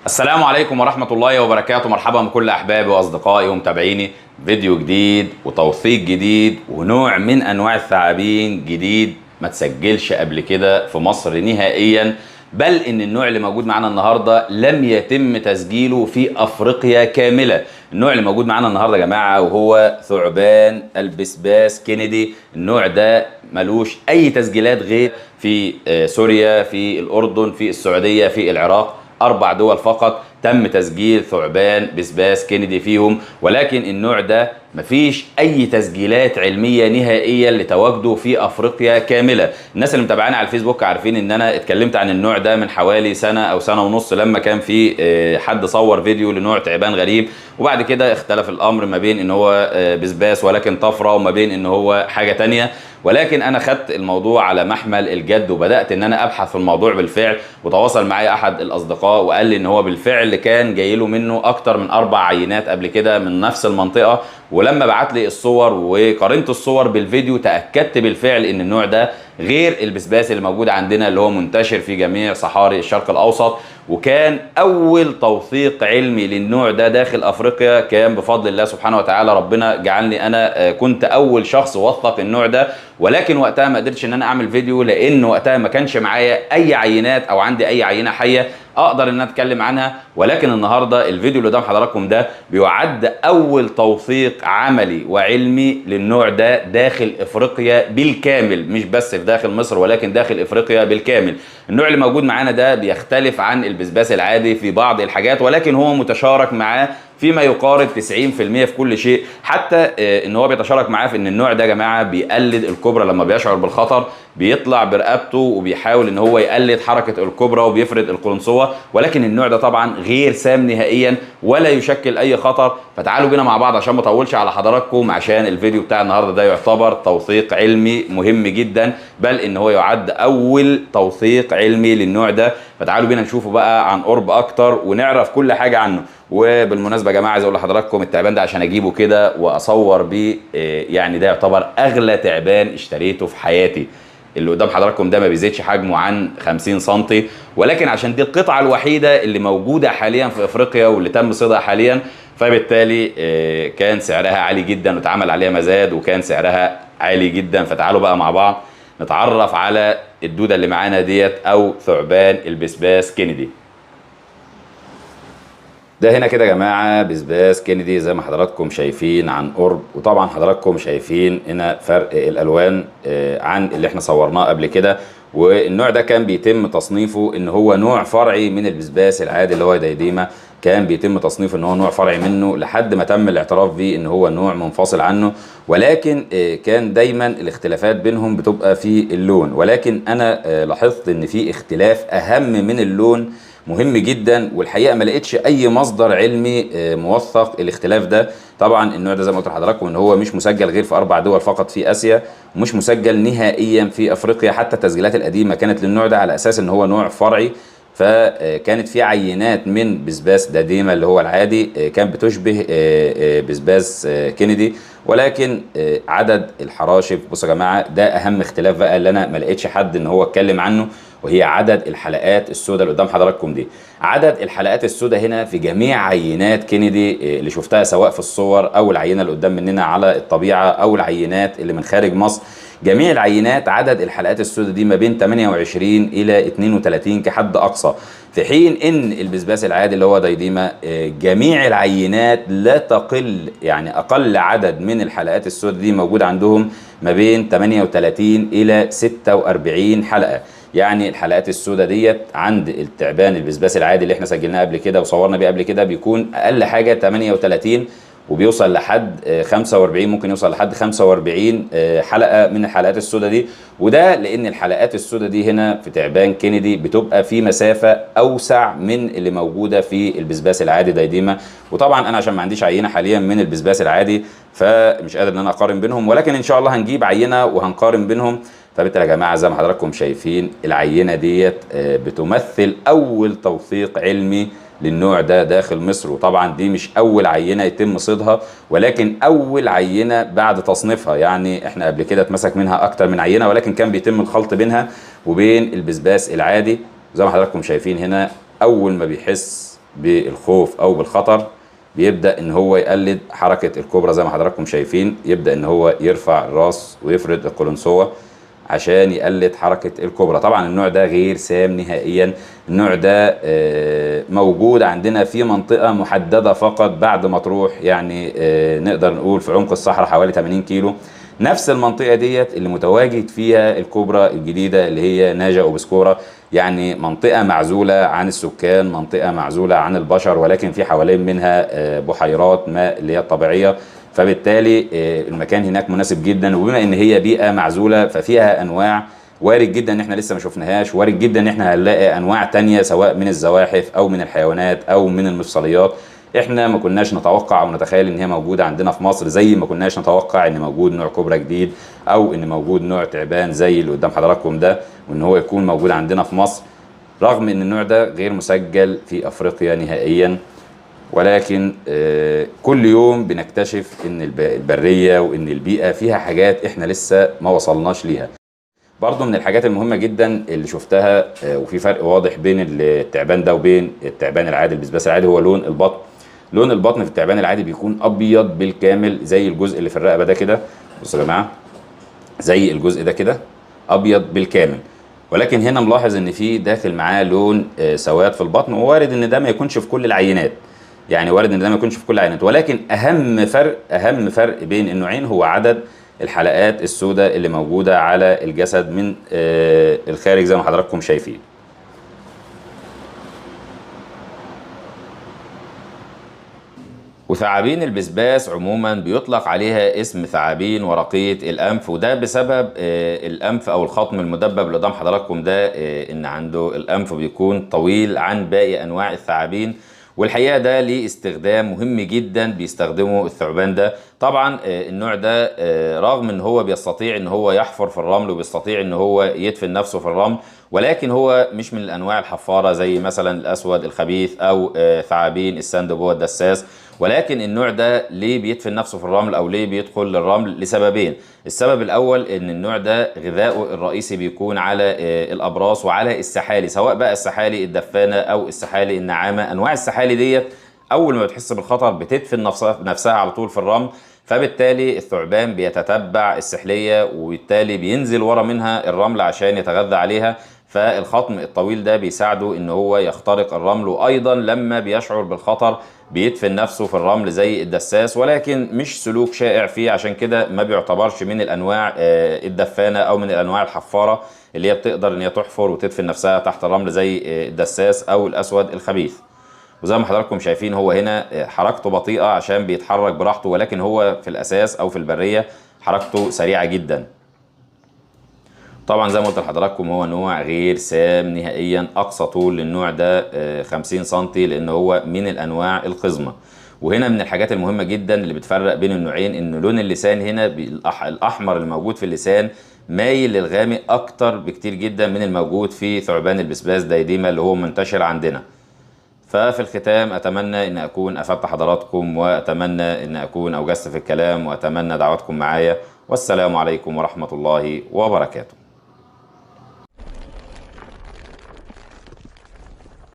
السلام عليكم ورحمة الله وبركاته. مرحبا بكل أحبابي وأصدقائي ومتابعيني. فيديو جديد وتوثيق جديد ونوع من أنواع الثعابين جديد ما تسجلش قبل كده في مصر نهائيا، بل إن النوع اللي موجود معانا النهاردة لم يتم تسجيله في أفريقيا كاملة. النوع اللي موجود معانا النهاردة يا جماعة وهو ثعبان البسباس كينيدي. النوع ده ملوش أي تسجيلات غير في سوريا، في الأردن، في السعودية، في العراق. 4 دول فقط تم تسجيل ثعبان بسباس كينيدي فيهم، ولكن النوع ده مفيش اي تسجيلات علميه نهائيه لتواجده في افريقيا كامله. الناس اللي متابعانا على الفيسبوك عارفين ان انا اتكلمت عن النوع ده من حوالي سنه او سنه ونص، لما كان في حد صور فيديو لنوع تعبان غريب، وبعد كده اختلف الامر ما بين ان هو بسباس ولكن طفره، وما بين ان هو حاجه تانية. ولكن انا خدت الموضوع على محمل الجد وبدات ان انا ابحث في الموضوع بالفعل، وتواصل معايا احد الاصدقاء وقال لي ان هو بالفعل كان جاي له منه اكتر من 4 عينات قبل كده من نفس المنطقه. ولما بعت لي الصور وقارنت الصور بالفيديو تاكدت بالفعل ان النوع ده غير البسباس اللي موجود عندنا اللي هو منتشر في جميع صحاري الشرق الاوسط. وكان اول توثيق علمي للنوع ده داخل افريقيا كان بفضل الله سبحانه وتعالى. ربنا جعلني انا كنت اول شخص وثق النوع ده، ولكن وقتها ما قدرتش ان انا اعمل فيديو لان وقتها ما كانش معايا اي عينات او عندي اي عينه حيه اقدر ان انا اتكلم عنها. ولكن النهارده الفيديو اللي قدام حضراتكم ده بيعد اول توثيق عملي وعلمي للنوع ده داخل افريقيا بالكامل، مش بس في داخل مصر ولكن داخل افريقيا بالكامل. النوع اللي موجود معانا ده بيختلف عن البسباس العادي في بعض الحاجات، ولكن هو متشارك معاه فيما يقارب 90% في كل شيء. حتى ان هو بيتشارك معاه في ان النوع ده يا جماعه بيقلد الكوبرا لما بيشعر بالخطر، بيطلع برقبته وبيحاول ان هو يقلد حركه الكوبرا وبيفرد القرنصوه. ولكن النوع ده طبعا غير سام نهائيا ولا يشكل اي خطر. فتعالوا بينا مع بعض عشان ما اطولش على حضراتكم، عشان الفيديو بتاع النهارده ده يعتبر توثيق علمي مهم جدا، بل ان هو يعد اول توثيق علمي للنوع ده. فتعالوا بينا نشوفه بقى عن قرب اكتر ونعرف كل حاجه عنه. وبالمناسبه يا جماعه عايز اقول لحضراتكم التعبان ده عشان اجيبه كده واصور بيه يعني ده يعتبر اغلى تعبان اشتريته في حياتي. اللي قدام حضراتكم ده ما بيزيدش حجمه عن 50 سم، ولكن عشان دي القطعه الوحيده اللي موجوده حاليا في افريقيا واللي تم صيدها حاليا، فبالتالي كان سعرها عالي جدا واتعمل عليها مزاد وكان سعرها عالي جدا. فتعالوا بقى مع بعض نتعرف على الدوده اللي معانا ديت او ثعبان البسباس كينيدي. ده هنا كده يا جماعه بسباس كينيدي زي ما حضراتكم شايفين عن قرب، وطبعا حضراتكم شايفين هنا فرق الالوان عن اللي احنا صورناه قبل كده. والنوع ده كان بيتم تصنيفه ان هو نوع فرعي من البسباس العادي اللي هو دايديما، كان بيتم تصنيفه ان هو نوع فرعي منه لحد ما تم الاعتراف بيه ان هو نوع منفصل عنه. ولكن كان دايما الاختلافات بينهم بتبقى في اللون، ولكن انا لاحظت ان في اختلاف اهم من اللون مهم جدا، والحقيقه ما لقيتش اي مصدر علمي موثق الاختلاف ده. طبعا النوع ده زي ما قلت لحضراتكم ان هو مش مسجل غير في 4 دول فقط في اسيا، ومش مسجل نهائيا في افريقيا. حتى التسجيلات القديمه كانت للنوع ده على اساس ان هو نوع فرعي، فكانت في عينات من بسباس داديما اللي هو العادي كانت بتشبه بسباس كينيدي، ولكن عدد الحراشف. بصوا يا جماعه ده اهم اختلاف بقى اللي انا ما لقيتش حد ان هو اتكلم عنه، وهي عدد الحلقات السوداء اللي قدام حضراتكم دي. عدد الحلقات السوداء هنا في جميع عينات كينيدي اللي شفتها سواء في الصور او العينه اللي قدام مننا على الطبيعه او العينات اللي من خارج مصر، جميع العينات عدد الحلقات السوداء دي ما بين 28 الى 32 كحد اقصى. في حين ان البسباس العادي اللي هو دايديما جميع العينات لا تقل، يعني اقل عدد من الحلقات السوداء دي موجود عندهم ما بين 38 الى 46 حلقه. يعني الحلقات السوداء ديت عند التعبان البسباس العادي اللي احنا سجلناه قبل كده وصورنا بيه قبل كده بيكون اقل حاجه 38 وبيوصل لحد 45، ممكن يوصل لحد 45 حلقه من الحلقات السوداء دي. وده لان الحلقات السوداء دي هنا في تعبان كينيدي بتبقى في مسافه اوسع من اللي موجوده في البسباس العادي دايديما. وطبعا انا عشان ما عنديش عينه حاليا من البسباس العادي فمش قادر ان انا اقارن بينهم، ولكن ان شاء الله هنجيب عينه وهنقارن بينهم. فبالتالي يا جماعه زي ما حضراتكم شايفين العينه ديت بتمثل اول توثيق علمي للنوع ده داخل مصر. وطبعا دي مش اول عينه يتم صيدها، ولكن اول عينه بعد تصنيفها. يعني احنا قبل كده اتمسك منها اكتر من عينه، ولكن كان بيتم الخلط بينها وبين البسباس العادي. زي ما حضراتكم شايفين هنا اول ما بيحس بالخوف او بالخطر بيبدا ان هو يقلد حركه الكوبرا زي ما حضراتكم شايفين، يبدا ان هو يرفع الراس ويفرد القلنسوه عشان يقلد حركه الكوبرا. طبعا النوع ده غير سام نهائيا. النوع ده موجود عندنا في منطقه محدده فقط بعد مطروح، يعني نقدر نقول في عمق الصحراء حوالي 80 كيلو. نفس المنطقه ديت اللي متواجد فيها الكوبرا الجديده اللي هي ناجا اوبسكورا، يعني منطقه معزوله عن السكان، منطقه معزوله عن البشر، ولكن في حوالين منها بحيرات ماء اللي هي الطبيعيه. فبالتالي المكان هناك مناسب جدا، وبما ان هي بيئه معزوله ففيها انواع وارد جدا ان احنا لسه ما شفناهاش، وارد جدا ان احنا هنلاقي انواع تانية سواء من الزواحف او من الحيوانات او من المفصليات احنا ما كناش نتوقع او نتخيل ان هي موجوده عندنا في مصر، زي ما كناش نتوقع ان موجود نوع كوبرا جديد او ان موجود نوع تعبان زي اللي قدام حضراتكم ده وان هو يكون موجود عندنا في مصر، رغم ان النوع ده غير مسجل في افريقيا نهائيا. ولكن كل يوم بنكتشف ان البريه وان البيئه فيها حاجات احنا لسه ما وصلناش ليها. برضو من الحاجات المهمه جدا اللي شفتها وفي فرق واضح بين التعبان ده وبين التعبان العادي البسباس العادي هو لون البطن. لون البطن في التعبان العادي بيكون ابيض بالكامل زي الجزء اللي في الرقبه ده كده، بصوا يا جماعه، زي الجزء ده كده ابيض بالكامل. ولكن هنا ملاحظ ان في داخل معاه لون سواد في البطن، ووارد ان ده ما يكونش في كل العينات، يعني وارد ان ده ما يكونش في كل العينات. ولكن اهم فرق بين النوعين هو عدد الحلقات السوداء اللي موجوده على الجسد من الخارج زي ما حضراتكم شايفين. وثعابين البسباس عموما بيطلق عليها اسم ثعابين ورقية الأنف، وده بسبب الأنف أو الخطم المدبب اللي قدام حضراتكم ده، إن عنده الأنف بيكون طويل عن باقي أنواع الثعابين. والحقيقة ده ليه استخدام مهم جدا بيستخدمه الثعبان ده. طبعا النوع ده رغم ان هو بيستطيع ان هو يحفر في الرمل وبيستطيع ان هو يدفن نفسه في الرمل، ولكن هو مش من الانواع الحفارة زي مثلا الاسود الخبيث او ثعابين السندبو الدساس. ولكن النوع ده ليه بيدفن نفسه في الرمل او ليه بيدخل للرمل؟ لسببين. السبب الاول ان النوع ده غذاؤه الرئيسي بيكون على الابراس وعلى السحالي، سواء بقى السحالي الدفانه او السحالي الناعمه. انواع السحالي ديت اول ما بتحس بالخطر بتدفن نفسها على طول في الرمل، فبالتالي الثعبان بيتتبع السحليه وبالتالي بينزل ورا منها الرمل عشان يتغذى عليها. فالخطم الطويل ده بيساعده ان هو يخترق الرمل، وايضا لما بيشعر بالخطر بيدفن نفسه في الرمل زي الدساس، ولكن مش سلوك شائع فيه، عشان كده ما بيعتبرش من الانواع الدفانه او من الانواع الحفاره اللي هي بتقدر ان هي تحفر وتدفن نفسها تحت الرمل زي الدساس او الاسود الخبيث. وزي ما حضراتكم شايفين هو هنا حركته بطيئه عشان بيتحرك براحته، ولكن هو في الاساس او في البريه حركته سريعه جدا. طبعا زي ما قلت لحضراتكم هو نوع غير سام نهائيا. اقصى طول للنوع ده 50 سم، لان هو من الانواع القزمه. وهنا من الحاجات المهمه جدا اللي بتفرق بين النوعين ان لون اللسان هنا الاحمر الموجود في اللسان مايل للغامق اكتر بكتير جدا من الموجود في ثعبان البسباس دايديما اللي هو منتشر عندنا. ففي الختام اتمنى ان اكون افدت حضراتكم، واتمنى ان اكون اوجزت في الكلام، واتمنى دعواتكم معايا. والسلام عليكم ورحمه الله وبركاته.